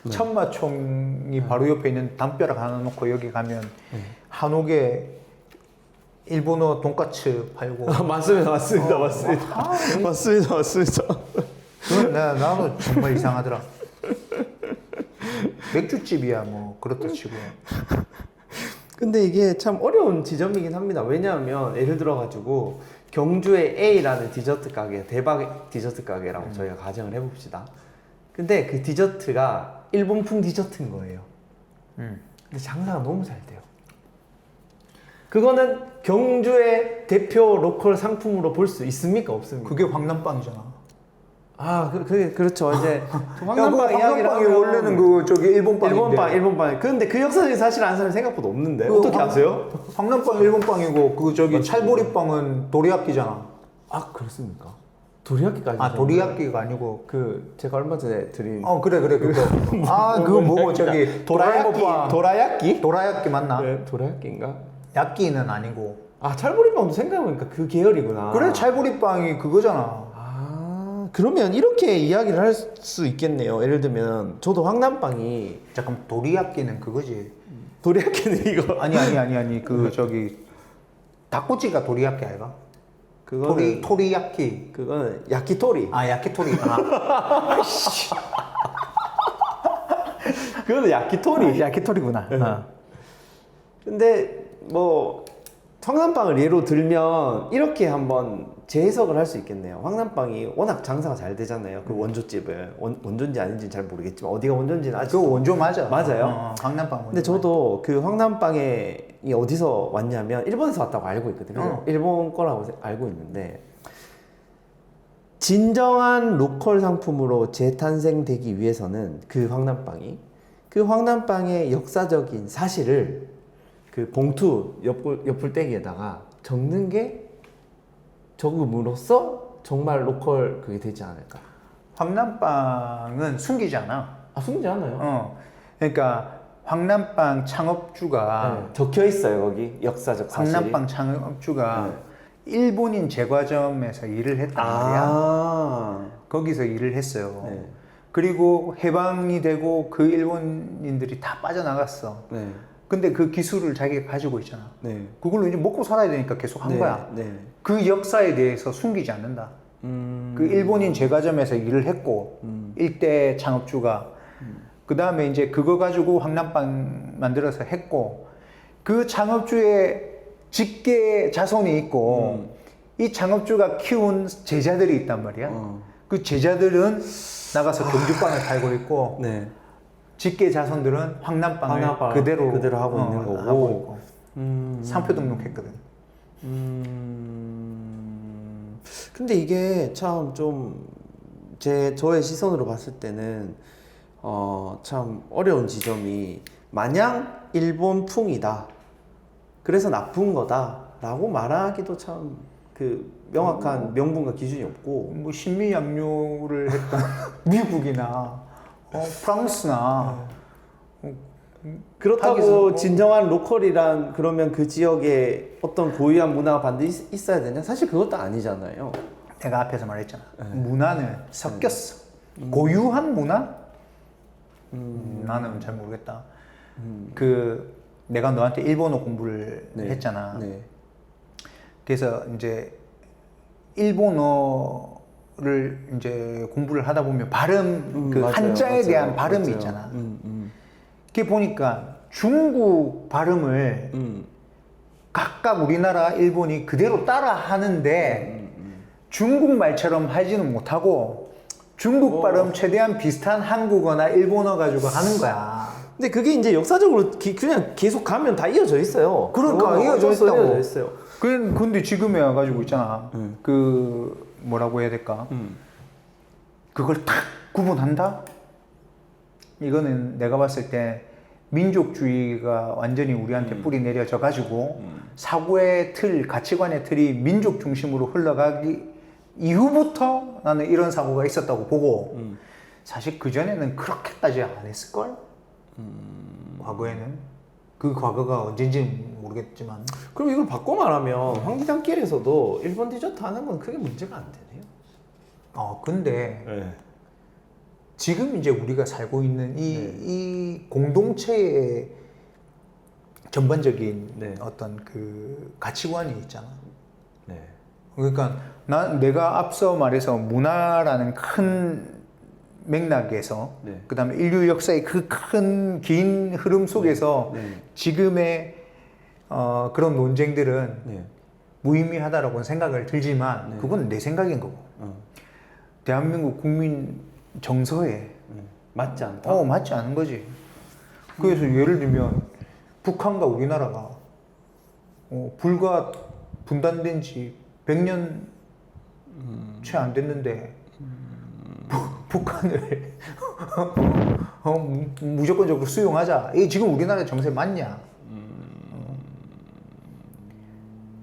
천마총이 바로 옆에 있는 담벼락 하나 놓고 여기 가면 한옥에 일본어 돈까츠 팔고. 맞습니다. 맞습니다. 그건 나도 정말 이상하더라. 맥주집이야 뭐 그렇다 치고. 근데 이게 참 어려운 지점이긴 합니다. 왜냐하면 예를 들어가지고 경주의 A라는 디저트 가게, 대박 디저트 가게라고 저희가 가정을 해봅시다. 근데 그 디저트가 일본풍 디저트인 거예요. 근데 장사가 너무 잘 돼요. 그거는 경주의 대표 로컬 상품으로 볼 수 있습니까? 없습니까? 그게 황남빵이잖아. 그렇죠. 이제 황남빵 이야기를 원래는 그 저기 일본빵인데. 일본빵. 근데 그 역사적인 사실 아는 사람이 생각보다 없는데 어떻게 아세요? 황남빵 일본빵이고 그 저기 찰보리빵은 도리야끼잖아. 아 그렇습니까? 도리야끼까지. 도리야끼가 아니고 그 제가 얼마 전에 드린. 그래 그거. 그거 뭐고 저기 도라야끼? 도라야끼 맞나? 네, 도라야끼인가? 야끼는 아니고. 찰보리빵도 생각해보니까 그 계열이구나. 그래 찰보리빵이 그거잖아. 그러면 이렇게 이야기를 할 수 있겠네요. 예를 들면 저도 황남빵이 잠깐 도리야끼는 그거지. 도리야끼는 이거 아니 그 저기 닭꼬치가 도리야끼 아이가? 그거는 토리야끼. 그거는 야키토리. 야키토리. 그거는 야키토리. 야키토리구나. 근데 뭐 황남빵을 예로 들면 이렇게 한번 재해석을 할 수 있겠네요. 황남빵이 워낙 장사가 잘 되잖아요. 그 원조집을 원조인지 아닌지 잘 모르겠지만 어디가 원조인지는 아직 그거 원조 맞아. 맞아요. 황남빵 원조. 근데 저도 그 황남빵이 어디서 왔냐면 일본에서 왔다고 알고 있거든요. 일본 거라고 알고 있는데 진정한 로컬 상품으로 재탄생되기 위해서는 그 황남빵의 역사적인 사실을 그 봉투 옆불떼기에다가 적음으로써 정말 로컬 그게 되지 않을까. 황남빵은 숨기지 않아. 숨기지 않아요? 그러니까 황남빵 창업주가 적혀 있어요 거기 역사적 사실이. 황남빵 창업주가 일본인 제과점에서 일을 했단 말이야. 거기서 일을 했어요. 그리고 해방이 되고 그 일본인들이 다 빠져나갔어. 근데 그 기술을 자기가 가지고 있잖아. 그걸로 이제 먹고 살아야 되니까 계속 한 거야. 그 역사에 대해서 숨기지 않는다. 그 일본인 제과점에서 일을 했고 일대 창업주가 그 다음에 이제 그거 가지고 황남빵 만들어서 했고 그 창업주의 직계 자손이 있고 이 창업주가 키운 제자들이 있단 말이야. 그 제자들은 나가서 경주빵을 팔고 있고 직계 자손들은 황남빵을 그대로 하고 있는 거고. 상표 등록했거든. 근데 이게 참 좀 저의 시선으로 봤을 때는 참 어려운 지점이 마냥 일본풍이다. 그래서 나쁜 거다라고 말하기도 참 그 명확한 명분과 기준이 없고 뭐 신미 양요를 했던 미국이나 프랑스나 그렇다고 타깃은 진정한 로컬이란 그러면 그 지역에 어떤 고유한 문화가 반드시 있어야 되냐? 사실 그것도 아니잖아요. 내가 앞에서 말했잖아. 문화는 섞였어. 고유한 문화? 나는 잘 모르겠다. 그 내가 너한테 일본어 공부를 네. 했잖아. 네. 그래서 이제 일본어를 이제 공부를 하다 보면 발음, 그 맞아요, 한자에 맞아요, 대한 발음이 맞아요. 있잖아. 그게 보니까 중국 발음을 각각 우리나라, 일본이 그대로 따라 하는데 중국 말처럼 하지는 못하고 중국 발음 최대한 비슷한 한국어나 일본어 가지고 하는 거야. 근데 그게 이제 역사적으로 그냥 계속 가면 다 이어져 있어요. 그러니까 그거 이어져 어쩔 수 없이 있다고. 이어져 있어요. 근데 지금에 와가지고 있잖아. 그 뭐라고 해야 될까? 그걸 탁 구분한다? 이거는 내가 봤을 때 민족주의가 완전히 우리한테 뿌리 내려져 가지고 사고의 틀, 가치관의 틀이 민족 중심으로 흘러가기 이후부터 나는 이런 사고가 있었다고 보고 사실 그전에는 그렇게까지 안 했을걸? 과거에는 그 과거가 언젠지 모르겠지만 그럼 이걸 바꿔 말하면 황기장길에서도 일본 디저트 하는 건 크게 문제가 안 되네요. 근데 네. 지금 이제 우리가 살고 있는 이 공동체의 전반적인 네. 어떤 그 가치관이 있잖아. 네. 그러니까 내가 앞서 말해서 문화라는 큰 맥락에서 네. 그다음에 인류 역사의 그 큰 긴 흐름 속에서 네. 지금의 그런 논쟁들은 네. 무의미하다라고 생각을 들지만 네. 그건 내 생각인 거고 대한민국 국민 정서에 맞지 않다. 맞지 않은 거지. 그래서 예를 들면 북한과 우리나라가 불과 분단된 지 100년 채 안 됐는데 북한을 무조건적으로 수용하자. 이게 지금 우리나라의 정세 맞냐?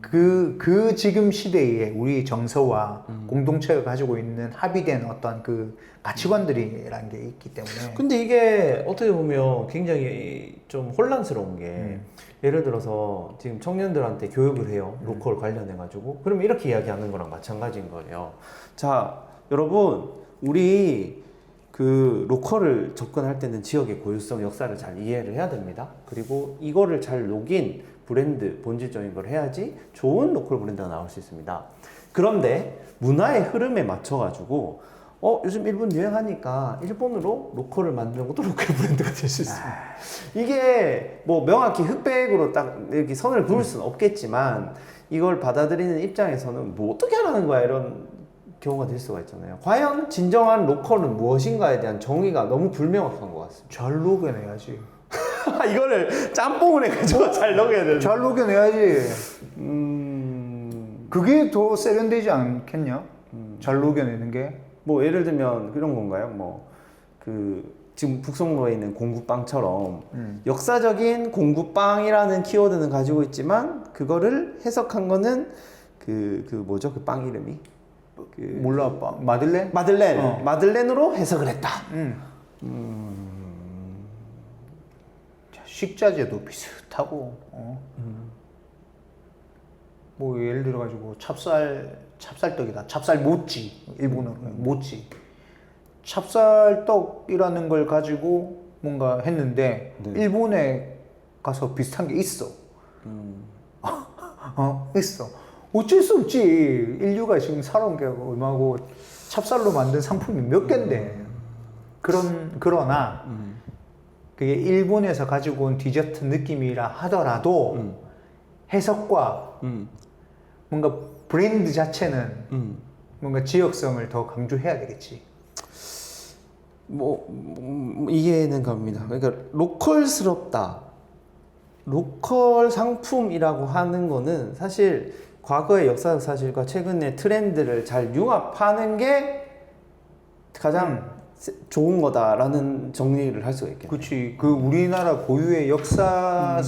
그 지금 시대에 우리 정서와 공동체가 가지고 있는 합의된 어떤 그 가치관들이라는 게 있기 때문에. 근데 이게 어떻게 보면 굉장히 좀 혼란스러운 게 예를 들어서 지금 청년들한테 교육을 해요. 로컬 관련해 가지고. 그러면 이렇게 이야기하는 거랑 마찬가지인 거예요. 자, 여러분, 우리 그 로컬을 접근할 때는 지역의 고유성, 역사를 잘 이해를 해야 됩니다. 그리고 이거를 잘 녹인 브랜드, 본질적인 걸 해야지 좋은 로컬 브랜드가 나올 수 있습니다. 그런데 문화의 흐름에 맞춰가지고 요즘 일본 유행하니까 일본으로 로컬을 만드는 것도 로컬 브랜드가 될 수 있습니다. 이게 뭐 명확히 흑백으로 딱 이렇게 선을 그을 수는 없겠지만 이걸 받아들이는 입장에서는 뭐 어떻게 하라는 거야 이런 경우가 될 수가 있잖아요. 과연 진정한 로컬은 무엇인가에 대한 정의가 너무 불명확한 것 같습니다. 잘 녹여내야지. 이거를 짬뽕을 해가지고 잘 녹여야 되는. 잘 녹여내야지. 그게 더 세련되지 않겠냐? 잘 녹여내는 게. 뭐 예를 들면 그런 건가요? 뭐 그 지금 북송로에 있는 공구빵처럼 역사적인 공구빵이라는 키워드는 가지고 있지만 그거를 해석한 거는 그 뭐죠? 그 빵 이름이 몰라, 마들렌? 마들렌. 마들렌으로 해석을 했다. 식자재도 비슷하고 뭐 예를 들어 가지고 찹쌀떡이다. 찹쌀 모찌. 일본어로 모찌. 찹쌀떡이라는 걸 가지고 뭔가 했는데 일본에 가서 비슷한 게 있어. 있어. 어쩔 수 없지. 인류가 지금 살아온 게 얼마고 찹쌀로 만든 상품이 몇 개인데. 그러나 그게 일본에서 가지고 온 디저트 느낌이라 하더라도 해석과 뭔가 브랜드 자체는 뭔가 지역성을 더 강조해야 되겠지. 이해는 갑니다. 그러니까 로컬스럽다. 로컬 상품이라고 하는 거는 사실 과거의 역사적 사실과 최근의 트렌드를 잘 융합하는 게 가장 좋은 거다라는 정리를 할 수가 있겠네요. 그렇지. 그 우리나라 고유의 역사와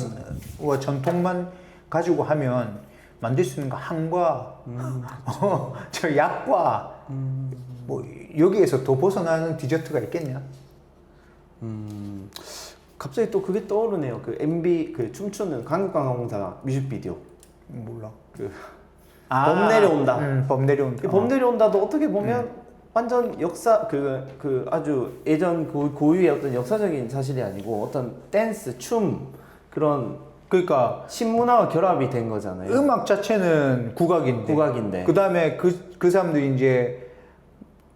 전통만 가지고 하면 만들 수 있는 거 한과 저 약과 뭐 여기에서 더 벗어나는 디저트가 있겠냐? 갑자기 또 그게 떠오르네요. 그 MB 그 춤추는 강국강공사 뮤직비디오. 몰라. 범 내려온다. 범 내려온다. 범 내려온다도 어떻게 보면 완전 역사 그 아주 예전 고유의 어떤 역사적인 사실이 아니고 어떤 댄스, 춤 그런 그러니까 신문화와 결합이 된 거잖아요. 음악 자체는 국악인데. 그다음에 그 사람들이 이제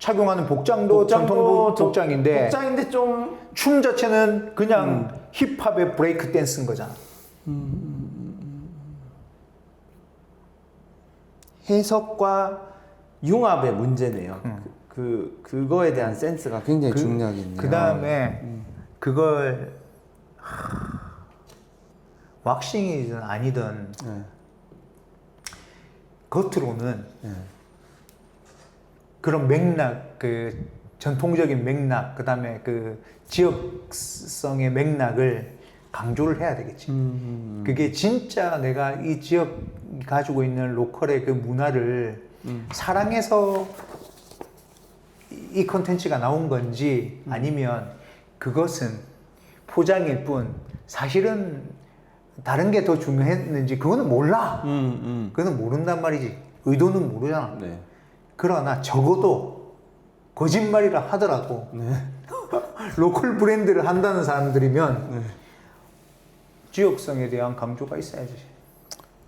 착용하는 복장도 전통 복장인데 좀 춤 자체는 그냥 힙합의 브레이크 댄스인 거잖아. 해석과 융합의 문제네요. 그거에 대한 센스가 굉장히 중요하겠네요. 그 다음에 그걸 왁싱이든 아니든 겉으로는 그런 맥락, 그 전통적인 맥락, 그 다음에 그 지역성의 맥락을 강조를 해야 되겠지. 그게 진짜 내가 이 지역이 가지고 있는 로컬의 그 문화를 사랑해서 이 컨텐츠가 나온 건지 아니면 그것은 포장일 뿐 사실은 다른 게 더 중요했는지 그거는 몰라. 그거는 모른단 말이지. 의도는 모르잖아. 네. 그러나 적어도 거짓말이라 하더라도 로컬 브랜드를 한다는 사람들이면 지역성에 대한 강조가 있어야지.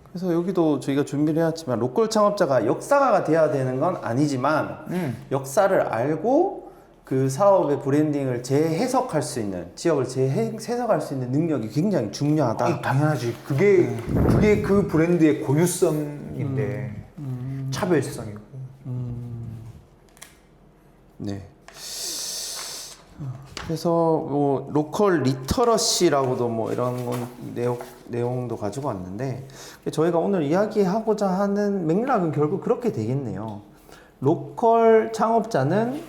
그래서 여기도 저희가 준비를 해왔지만 로컬 창업자가 역사가가 돼야 되는 건 아니지만 역사를 알고 그 사업의 브랜딩을 재해석할 수 있는 지역을 재해석할 수 있는 능력이 굉장히 중요하다. 아니, 당연하지. 그게 그 브랜드의 고유성인데 차별성이고. 네. 그래서 뭐 로컬 리터러시라고도 뭐 이런 건 내용도 가지고 왔는데 저희가 오늘 이야기하고자 하는 맥락은 결국 그렇게 되겠네요. 로컬 창업자는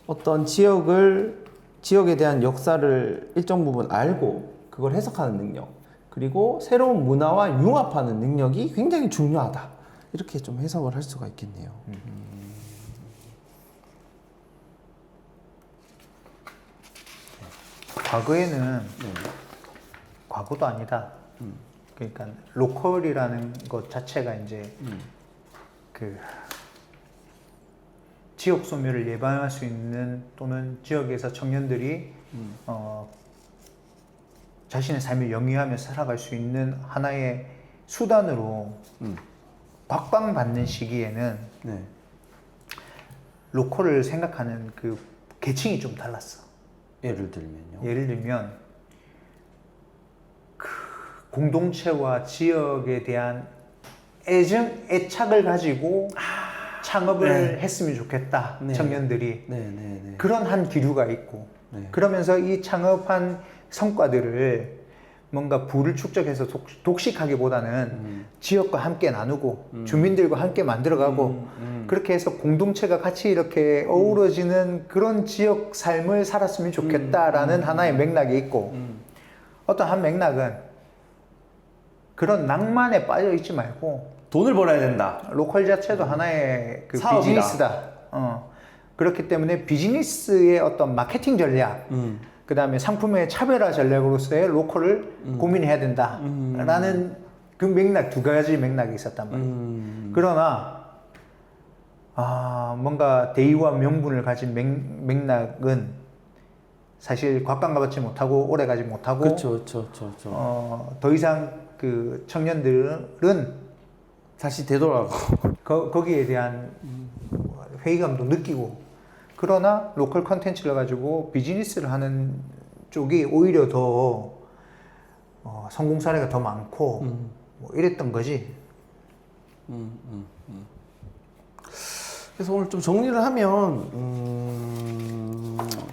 어떤 지역에 대한 역사를 일정 부분 알고 그걸 해석하는 능력, 그리고 새로운 문화와 융합하는 능력이 굉장히 중요하다. 이렇게 좀 해석을 할 수가 있겠네요. 과거에는 과거도 아니다. 그러니까 로컬이라는 것 자체가 이제 그 지역 소멸을 예방할 수 있는 또는 지역에서 청년들이 자신의 삶을 영위하면서 살아갈 수 있는 하나의 수단으로 각광받는 시기에는 네. 로컬을 생각하는 그 계층이 좀 달랐어. 예를 들면요. 예를 들면 그 공동체와 지역에 대한 애착을 가지고 창업을 했으면 좋겠다. 청년들이 그런 한 기류가 있고 그러면서 이 창업한 성과들을 뭔가 부를 축적해서 독식하기보다는 지역과 함께 나누고 주민들과 함께 만들어가고 그렇게 해서 공동체가 같이 이렇게 어우러지는 그런 지역 삶을 살았으면 좋겠다라는 하나의 맥락이 있고 어떤 한 맥락은 그런 낭만에 빠져 있지 말고 돈을 벌어야 된다. 로컬 자체도 하나의 그 사업이다. 비즈니스다. 그렇기 때문에 비즈니스의 어떤 마케팅 전략 그 다음에 상품의 차별화 전략으로서의 로컬을 고민해야 된다라는 그 맥락 두 가지 맥락이 있었단 말이에요. 그러나 뭔가 대의와 명분을 가진 맥락은 사실 곽강가받지 못하고 오래가지 못하고 그렇죠. 더 이상 그 청년들은 다시 되돌아가고 거기에 대한 회의감도 느끼고 그러나 로컬 컨텐츠를 가지고 비즈니스를 하는 쪽이 오히려 더 성공 사례가 더 많고 뭐 이랬던 거지. 그래서 오늘 좀 정리를 하면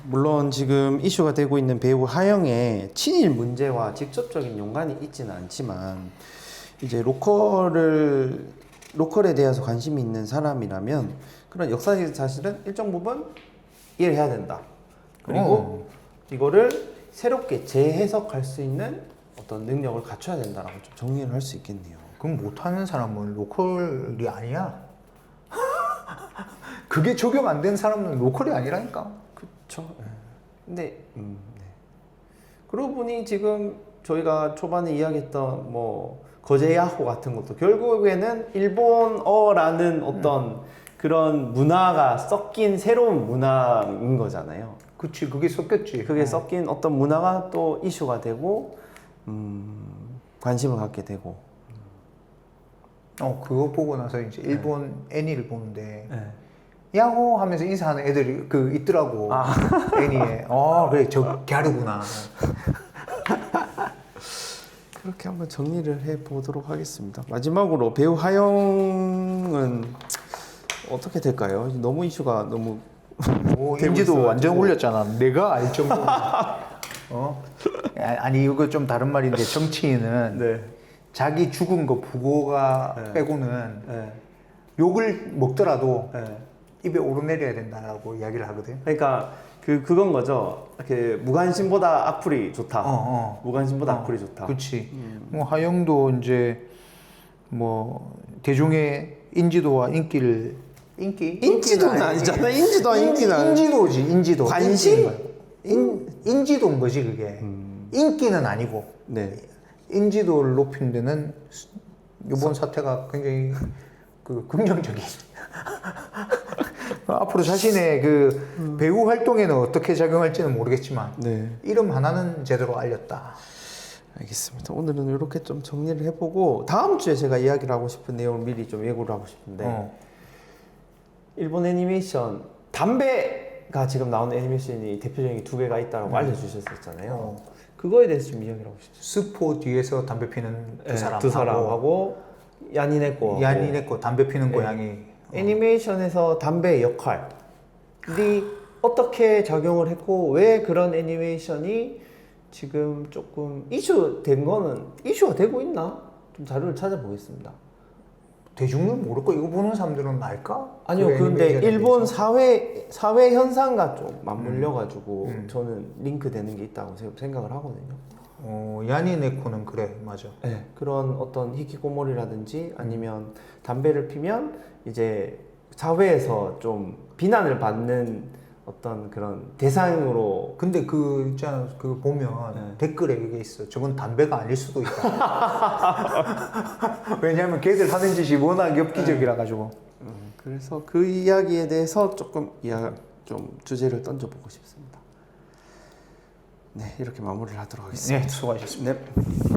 물론 지금 이슈가 되고 있는 배우 하영의 친일 문제와 직접적인 연관이 있지는 않지만 이제 로컬에 대해서 관심이 있는 사람이라면 그런 역사적 사실은 일정 부분 이해를 해야 된다. 그리고 이거를 새롭게 재해석할 수 있는 어떤 능력을 갖춰야 된다라고 좀 정리를 할 수 있겠네요. 그럼 못하는 사람은 로컬이 아니야. 그게 적용 안 된 사람은 로컬이 아니라니까. 그렇죠. 근데 네. 그러고 보니 지금 저희가 초반에 이야기했던 뭐 거제야호 같은 것도 결국에는 일본어라는 어떤 그런 문화가 섞인 새로운 문화인 거잖아요. 그치, 그게 섞였지. 그게 섞인 어떤 문화가 또 이슈가 되고 관심을 갖게 되고. 그거 보고 나서 이제 일본 애니를 보는데 네. 야호 하면서 인사하는 애들이 있더라고. 애니에. 그래, 저 갸르구나. 그렇게 한번 정리를 해 보도록 하겠습니다. 마지막으로 배우 하영은 어떻게 될까요? 너무 이슈가 너무 인지도 완전 올렸잖아. 내가 알 정도로. 아니 이거 좀 다른 말인데 정치인은 네. 자기 죽은 거 부고가 네. 빼고는 네. 욕을 먹더라도 네. 입에 오르내려야 된다라고 이야기를 하거든. 그러니까 그건 거죠. 그 무관심보다 악플이 좋다. 무관심보다 악플이 좋다. 그렇지. 뭐 하영도 이제 뭐 대중의 인지도와 인기를 인지도는 아니잖아. 인지도와 인기는 인지도지. 인지도. 관심? 인지도인 거지 그게. 인기는 아니고. 네. 인지도를 높이는 데는 이번 사태가 굉장히 긍정적인. 앞으로 자신의 배우 활동에는 어떻게 작용할지는 모르겠지만 네. 이름 하나는 제대로 알렸다. 알겠습니다. 오늘은 이렇게 좀 정리를 해보고 다음 주에 제가 이야기를 하고 싶은 내용을 미리 좀 예고를 하고 싶은데 일본 애니메이션 담배가 지금 나오는 애니메이션이 대표적인 두 개가 있다고 알려주셨었잖아요. 그거에 대해서 좀 이야기를 하고 싶습니다. 스포 뒤에서 담배 피는 두 사람하고 야니네코 담배 피는 고양이. 애니메이션에서 담배의 역할이 어떻게 작용을 했고 왜 그런 애니메이션이 지금 조금 이슈가 되고 있나? 좀 자료를 찾아보겠습니다. 대중은 모를 거 이거 보는 사람들은 알까? 아니요, 근데 일본 사회 현상과 좀 맞물려 가지고 저는 링크 되는 게 있다고 생각을 하거든요. 야니네코는 그래, 맞아. 네, 그런 어떤 히키코모리라든지 아니면 담배를 피면 이제 사회에서 좀 비난을 받는 어떤 그런 대상으로. 근데 있잖아, 보면 댓글에 그게 있어. 저건 담배가 아닐 수도 있다. 왜냐면 걔들 하는 짓이 워낙 엽기적이라 가지고. 그래서 그 이야기에 대해서 조금 좀 주제를 던져보고 싶습니다. 네, 이렇게 마무리를 하도록 하겠습니다. 네, 수고하셨습니다. 네.